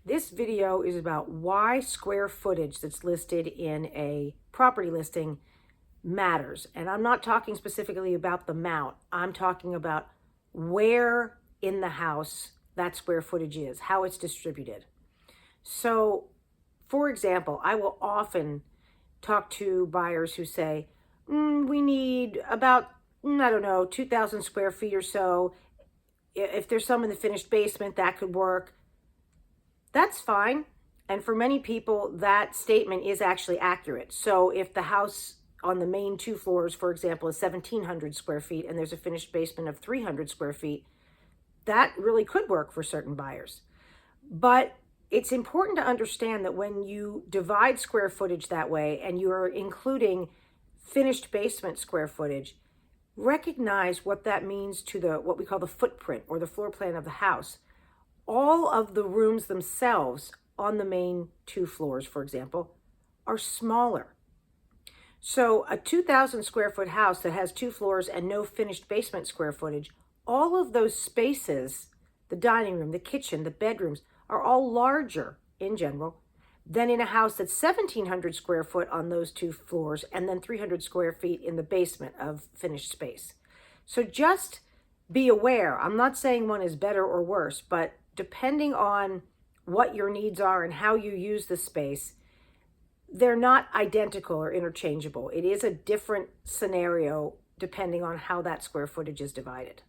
This video is about why square footage that's listed in a property listing matters. And I'm not talking specifically about the amount. I'm talking about where in the house that square footage is, how it's distributed. So, for example, I will often talk to buyers who say, we need about, I don't know, 2,000 square feet or so. If there's some in the finished basement, that could work. That's fine. And for many people, that statement is actually accurate. So if the house on the main 2 floors, for example, is 1,700 square feet and there's a finished basement of 300 square feet, that really could work for certain buyers. But it's important to understand that when you divide square footage that way and you're including finished basement square footage, recognize what that means to what we call the footprint or the floor plan of the house. All of the rooms themselves on the main 2 floors, for example, are smaller. So a 2,000 square foot house that has 2 floors and no finished basement square footage, all of those spaces, the dining room, the kitchen, the bedrooms, are all larger in general than in a house that's 1,700 square foot on those 2 floors and then 300 square feet in the basement of finished space. So just be aware. I'm not saying one is better or worse, but depending on what your needs are and how you use the space, they're not identical or interchangeable. It is a different scenario depending on how that square footage is divided.